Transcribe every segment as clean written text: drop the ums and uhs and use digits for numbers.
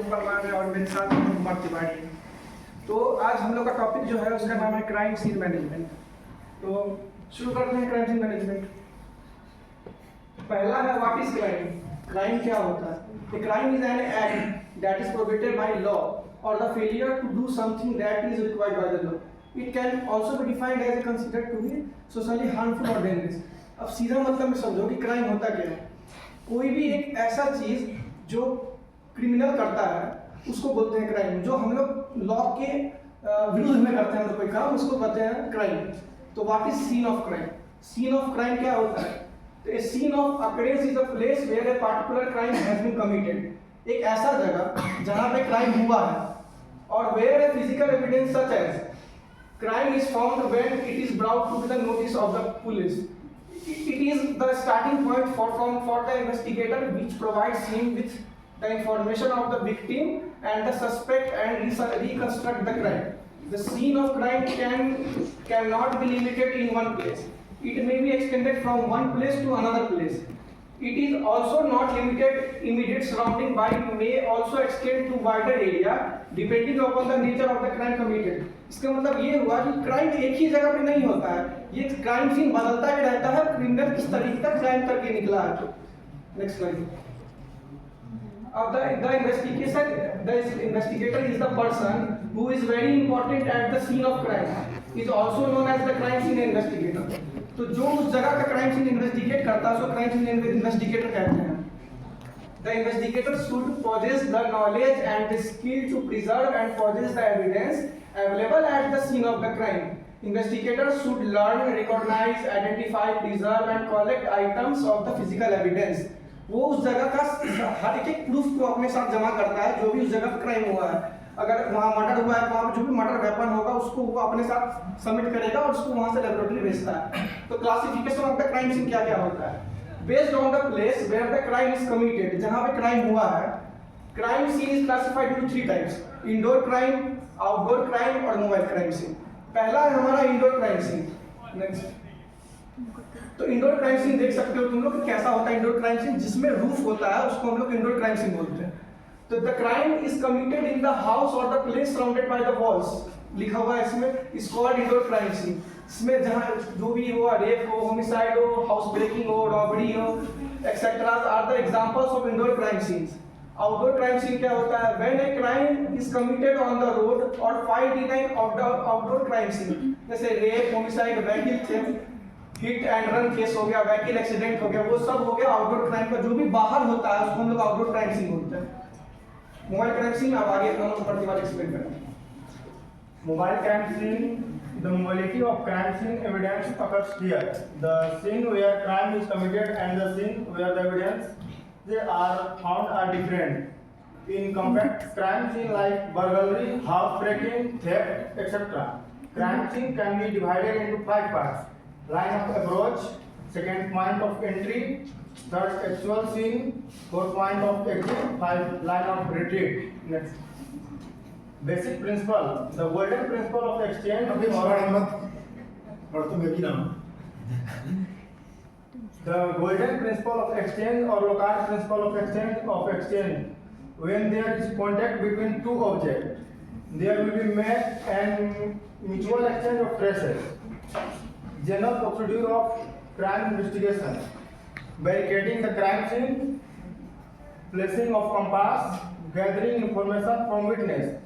राजू परमार है और मेरे साथ कुमार तिवारी है। तो आज हम लोग का टॉपिक जो है उसका नाम है क्राइम सीन मैनेजमेंट। तो शुरू करते हैं क्राइम सीन मैनेजमेंट। पहला है व्हाट इज क्राइम। क्राइम क्या होता है? Crime is an act that is prohibited by law or the failure to do something that is required by the law. It can also be defined as considered to be socially harmful or dangerous. अब सीधा मतलब में समझो कि crime होता क्या है। कोई भी एक ऐसा चीज जो क्रिमिनल करता है उसको बोलते हैं क्राइम। जो हम लोग लॉ के विरुद्ध में करते हैं कोई काम उसको कहते हैं क्राइम। तो what is scene of crime? Scene of crime क्या होता है? तो a scene of occurrence is a place where a particular crime has been committed. एक ऐसा जगह जहां पे क्राइम हुआ है और where a physical evidence such as crime is found when it is brought to the notice of the police. It is the starting point for the investigator which provides him with the information of the victim and the suspect and reconstruct the crime. The scene of crime cannot be limited in one place. It may be extended from one place to another place. It is also not limited immediate surrounding by may also extend to wider area depending upon the nature of the crime committed. इसका मतलब ये हुआ कि crime एक ही जगह पे नहीं होता है, ये क्राइम सीन बदलता ही रहता है। क्रिमिनल किस तरीके तक क्राइम करके निकला है। Next slide. अब the investigator is the person who is very important at the scene of crime. Is also known as the crime scene investigator. तो जो उस जगह का क्राइम सीन इन्वेस्टिगेट करता है उसको क्राइम सीन इन्वेस्टिगेटर कहते हैं। The investigator should possess the knowledge and the skill to preserve and possess the evidence available at the scene of the crime. Investigators should learn, recognize, identify, preserve and collect items of the physical evidence. वो उस जगह का हर एक proof को अपने साथ जमा करता है जो भी उस जगह क्राइम हुआ है। अगर वहाँ मर्डर हुआ है तो वहाँ जो भी मर्डर वेपन होगा उसको वो अपने साथ सबमिट करेगा और उसको वहाँ से लेबोरेटरी भेजता है। तो classification of the crime scene क्या क्या होता है? Based on the place where the crime is committed, जहाँ पे क्राइम हुआ है। Crime scene is classified into 3 types: indoor crime, outdoor crime और मोबाइल क्राइम सीन। पहला है हमारा इंडोर क्राइम सीन। नेक्स्ट। तो इंडोर क्राइम सीन देख सकते हो तुम लोग कैसा होता है। इंडोर क्राइम सीन जिसमें रूफ होता है उसको हम लोग इंडोर क्राइम सीन बोलते हैं। तो the crime is committed in the house और the place surrounded by the walls, लिखा हुआ है इसमें, is called indoor crime scene. इसमें जहां जो भी हो, रेप हो, होमिसाइड हो, हाउस ब्रेकिंग हो, रॉबरी हो, etcetera are the examples of indoor crime scenes. Outdoor crime scene क्या होता है? When a crime is committed on the road और find in an outdoor crime scene, जैसे rape, homicide, vehicle theft, hit and run case हो गया, vehicle accident हो गया, वो सब हो गया आउटडोर क्राइम का। जो भी बाहर होता है उसको हम लोग आउटडोर क्राइम सीन बोलते हैं। मोबाइल क्राइम सीन अब आगे हम प्रतिवाद एक्सप्लेन करेंगे। Mobile crime scene. The mobility of crime scene evidence occurs here. The scene where crime is committed and the scene where the evidence they are found are different. In compact crime scene like burglary, house breaking, theft, etc. Crime scene can be divided into 5 parts: line of approach, second point of entry, third actual scene, fourth point of exit, 5 line of retreat. Next. Basic principle: the golden principle of exchange. The golden principle of exchange or Locard's principle of exchange. When there is contact between two objects, there will be made and mutual exchange of traces. General procedure of crime investigation: barricading the crime scene, placing of compass, gathering information from witness.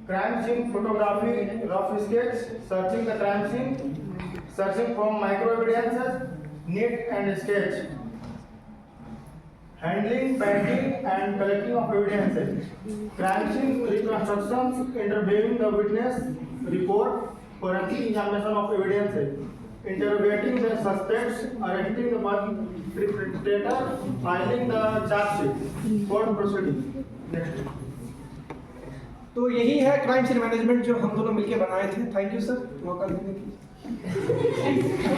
Crime scene photography, rough sketch, searching the crime scene, searching from micro evidences, neat and sketch, handling, painting and collecting of evidences. Crime scene reconstruction, interviewing the witness, report, forensic examination of evidences, interrogating the suspects, arresting the perpetrator, filing the charge sheet, court proceeding. Next. तो यही है crime scene management जो हम दोनों मिलकर बनाए थे। Thank you sir, मौका देने के लिए।